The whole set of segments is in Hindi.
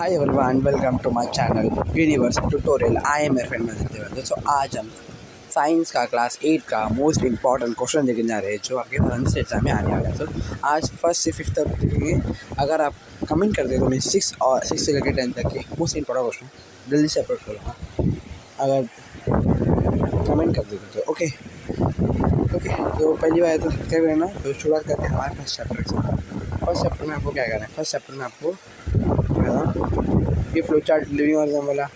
Hi everyone, welcome to my channel universe tutorial. I am your friend Madad. So आज हम साइंस का क्लास 8 का मोस्ट इंपॉर्टेंट क्वेश्चन देखने जा रहे हैं जो आपके फ्रेंड्स एग्जाम में आने वाला है। तो आज फर्स्ट से फिफ्थ तक देखेंगे। अगर आप कमेंट कर दे तो मैं 6 से लेकर 10 तक के मोस्ट इंपॉर्टेंट क्वेश्चन जल्दी से अप्रोच करूँगा। अगर कमेंट कर देते तो ओके। तो पहली बात तो क्या करना, तो शुरुआत करते हैं हमारे फर्स्ट चैप्टर से। फर्स्ट चैप्टर में आपको क्या करना है? फर्स्ट चैप्टर में आपको ये फ्लो चार्ट लिविंग ऑर्गेनिज्म वाला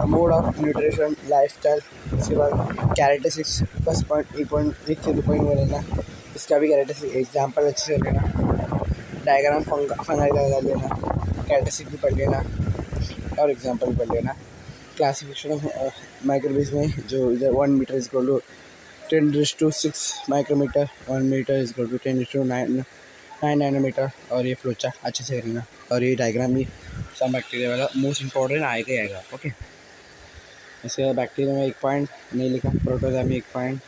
मोड ऑफ न्यूट्रिशन लाइफस्टाइल, उसके बाद कैरेक्टरिस्टिक्स फर्स्ट पॉइंट 1.1 में लेना, इसका भी कैरेक्टरिस्टिक एग्जाम्पल अच्छे से लेना, डायग्राम फंगाई लगा लेना, कैरेक्टरिस्टिक भी पढ़ लेना और एग्जाम्पल भी पढ़ लेना। क्लासिफिकेशन ऑफ माइक्रोवेव्स में जो इधर 1 meter is equal to 10⁶ micrometer, 1 meter is equal to 10⁹9 nanometer. और ये फ्लो चार्ट अच्छे से करना और ये डायग्राम भी सब बैक्टीरिया वाला मोस्ट इंपॉर्टेंट आएगा। ओके, इसके बाद बैक्टीरिया में 1 पॉइंट नहीं लिखा, प्रोटोजोआ में 1 पॉइंट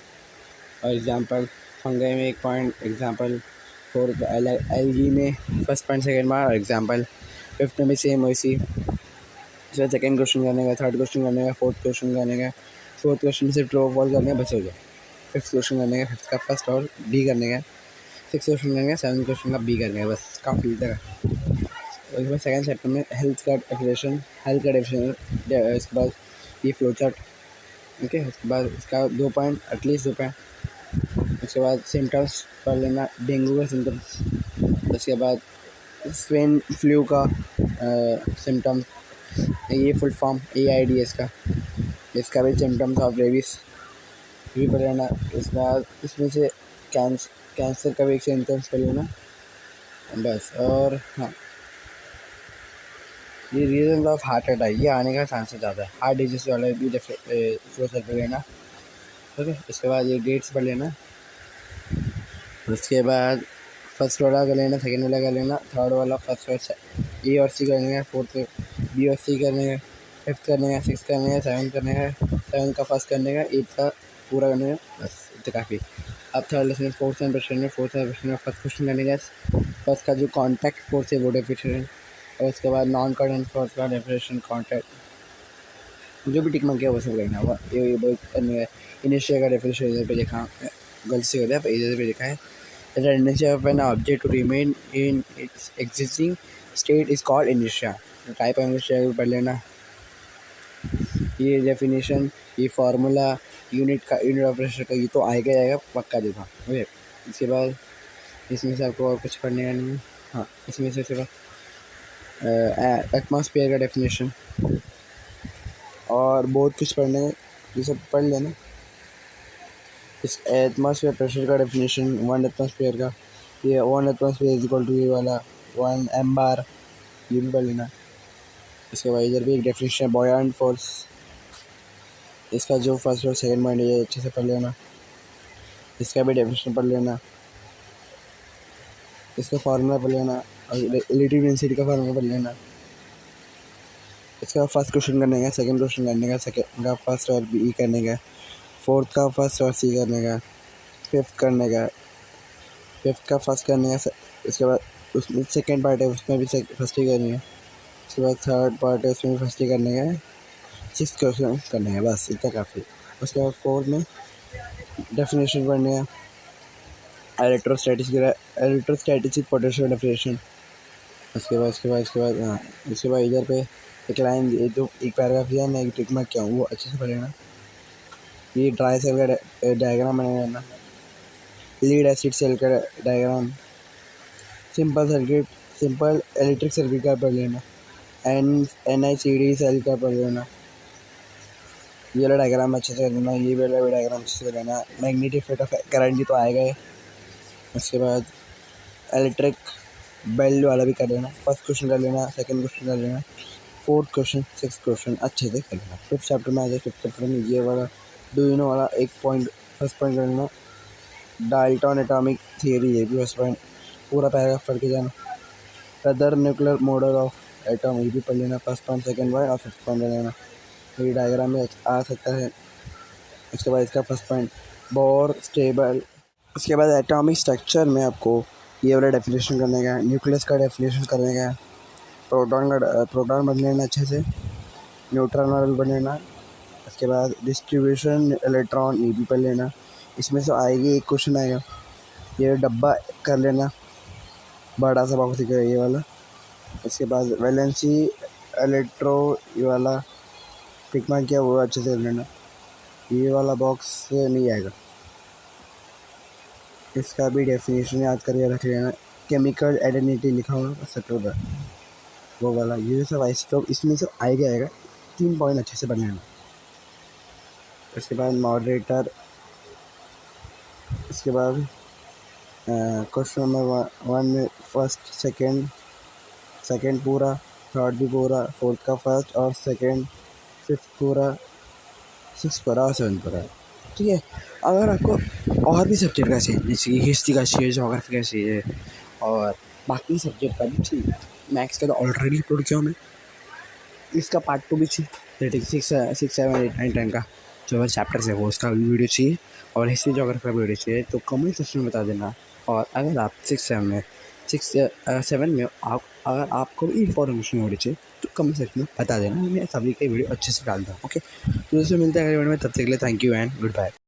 और एग्जाम्पल, फंगाई में 1 पॉइंट एग्जाम्पल, 4 एलगी में फर्स्ट पॉइंट सेकेंड बार और एग्जाम्पल, 5th में भी सेम वैसी। इसके बाद सेकेंड क्वेश्चन करने का, थर्ड क्वेश्चन करने का, फोर्थ क्वेश्चन करने का, फोर्थ क्वेश्चन से ट्रू फॉल्स करने का, बस हो गया। 5th क्वेश्चन करने का, 5th का फर्स्ट और डी करने का, 6th क्वेश्चन करने का, 7th क्वेश्चन का बी करने का, बस काफ़ी तक। उसमें सेकेंड चैप्टर में हेल्थ का डेफिनेशन, इसके बाद ये फ्लो चार्ट। ओके, उसके बाद इसका 2 पॉइंट, एटलीस्ट 2 पॉइंट। उसके बाद सिम्टम्स पढ़ लेना, डेंगू का सिम्टम्स। उसके बाद स्वेन फ्लू का सिम्टम्स, ये फुल फॉर्म AIDS का, इसका भी सिम्टम्स ऑफ रेबीज भी पढ़ लेना। उसके बाद इसमें से कैंसर का भी एक सिम्टम्स पढ़ लेना बस। और हाँ, ये रीजन ऑफ हार्ट अटैक ये आने का चांसेस ज़्यादा है, हार्ट डिजीज वाला भी फ्लो चार्ट पढ़ लेना। ओके, इसके बाद ये डेट्स पढ़ लेना। उसके बाद फर्स्ट वाला कर लेना, सेकेंड वाला कर लेना, थर्ड वाला फर्स्ट ए और सी करने का, फोर्थ बी और सी करने का, 5th करने का, 6th करने का, 7th करने का, 7th का फर्स्ट करने का, 8th का पूरा करने का, बस इतना काफ़ी। अब थर्ड लेसन फोर्थ प्रश्न में फर्स्ट क्वेश्चन करने का, फर्स्ट का जो कॉन्टैक्ट फोर्थ है वो डेफिनेशन, और उसके बाद नॉन कॉन्टैक्ट फोर्थ का डेफिनेशन, कॉन्टैक्ट जो भी टिक मार किया वो सब करना हुआ। ये करने का इनिशियल का डेफिनेशन इधर पे लिखा, गलती से कर दिया, इधर पे लिखा है the inertia of an object to remain in its existing state is called inertia। Type of inertia भी पढ़ लेना। ये डेफिनेशन, ये फार्मूला, यूनिट ऑफ प्रेशर का ये तो आएगा पक्का देखा। ओके, इसके बाद इसमें से आपको और कुछ पढ़ने का नहीं है। हाँ, इसमें से सिर्फ एटमॉस्फेयर का डेफिनेशन और बहुत कुछ पढ़ने, ये सब पढ़ लेना। इस एटमॉस्फेयर प्रेशर का डेफिनेशन, 1 एटमॉस्फेयर का, ये 1 एटमॉस्फेयर इज इक्वल टू ये वाला 1 m बार, ये भी पढ़ लेना। इसके बाद इधर भी एक डेफिनेशन है बॉयंट फोर्स, इसका जो फर्स्ट और सेकंड पॉइंट है ये अच्छे से पढ़ लेना, इसका भी डेफिनेशन पढ़ लेना, इसका फार्मूला पढ़ लेना और रिलेटिव डेंसिटी का फार्मूला पढ़ लेना। इसका फर्स्ट क्वेश्चन करने का, सेकंड क्वेश्चन करने का, सेकंड का फर्स्ट और बी करने का, फोर्थ का फर्स्ट और सी करने का, 5th करने का, 5th का फर्स्ट करने का। इसके बाद उसमें सेकंड पार्ट है उसमें भी फर्स्ट ही करनी है। उसके बाद थर्ड पार्ट है उसमें भी फर्स्ट ही करने का है। 6th क्वेश्चन करने है, बस इतना काफ़ी। उसके बाद 4th में डेफिनेशन पढ़ने है, इलेक्ट्रोस्टैटिक पोटेंशियल डेफिनेशन। उसके बाद इधर पे एक लाइन, ये जो एक पैराग्राफ है मैं एक टिक मार्क किया हूँ वो अच्छे से पढ़ लेना। ये ड्राई सेल का डायग्राम बना लेना, लीड एसिड सेल का डायग्राम, सिंपल इलेक्ट्रिक सर्किट का पढ़ लेना, NICD सेल का पढ़ लेना, ये वाला डायग्राम अच्छे से कर लेना, ये वाला भी डायग्राम अच्छे से कर लेना। मैग्नेटिक फील्ड ऑफ करंट तो आएगा ही। उसके बाद इलेक्ट्रिक बेल वाला भी कर लेना, फर्स्ट क्वेश्चन कर लेना, सेकंड क्वेश्चन कर लेना, फोर्थ क्वेश्चन, 6th क्वेश्चन अच्छे से कर लेना। 5th चैप्टर में आ जाए, 5th चैप्टर में ये वाला डू यू नो वाला 1 पॉइंट फर्स्ट पॉइंट कर लेना, डाल्टन एटॉमिक थियरी ये भी फर्स्ट पॉइंट पूरा पैराग्राफ पढ़ के जाना। Other nuclear model of atom ये भी पढ़ लेना, फर्स्ट पॉइंट, सेकंड पॉइंट और 5th पॉइंट कर लेना। ये डायग्राम में आ सकता है। उसके बाद इसका फर्स्ट पॉइंट बोर स्टेबल। उसके बाद एटॉमिक स्ट्रक्चर में आपको ये वाला डेफिनेशन करने का, न्यूक्लियस का डेफिनेशन करने का, प्रोटॉन बन लेना अच्छे से, न्यूट्रॉन वाला भी बन लेना। उसके बाद डिस्ट्रीब्यूशन इलेक्ट्रॉन ये भी पढ़ लेना। इसमें से आएगी एक क्वेश्चन आएगा, ये डब्बा कर लेना, बड़ा सा बॉक्स दिखेगा ये वाला। इसके बाद वैलेंसी इलेक्ट्रो ये वाला टिक किया वो अच्छे से कर लेना, ये वाला बॉक्स नहीं आएगा। इसका भी डेफिनेशन याद करके रख लेना, केमिकल आइडेंटिटी लिखा हुआ सेक्टर वो वाला, ये सब आइसोटोप इसमें से आएगा 3 पॉइंट अच्छे से बनाना। इसके बाद मॉडरेटर, इसके बाद क्वेश्चन नंबर 1 में फर्स्ट सेकंड पूरा, थर्ड भी पूरा, फोर्थ का फर्स्ट और सेकंड, फिफ्थ पूरा, सिक्स पूरा और 7 पूरा। ठीक है। अगर आपको और भी सब्जेक्ट का चाहिए, जैसे कि हिस्ट्री का चाहिए, जोग्राफी का चाहिए और बाकी सब्जेक्ट का भी चाहिए, मैथ्स का तो ऑलरेडी अपलोड किया हूँ मैं, इसका पार्ट 2 भी चाहिए, 6, 7, 8, 9, 10 का जो चैप्टर्स है वो उसका भी वीडियो चाहिए और हिस्ट्री जोग्राफी का वीडियो चाहिए, तो कमेंट सेक्शन में बता देना। और अगर आप 6, 7 में आप अगर आपको भी इन्फॉर्मेशन वीडियो चाहिए तो कमेंट सेक्शन में बता देना, मैं सभी के वीडियो अच्छे से डालता हूँ। ओके, तो दोस्तों मिलते हैं अगले वीडियो में, तब तक के लिए thank you and good bye.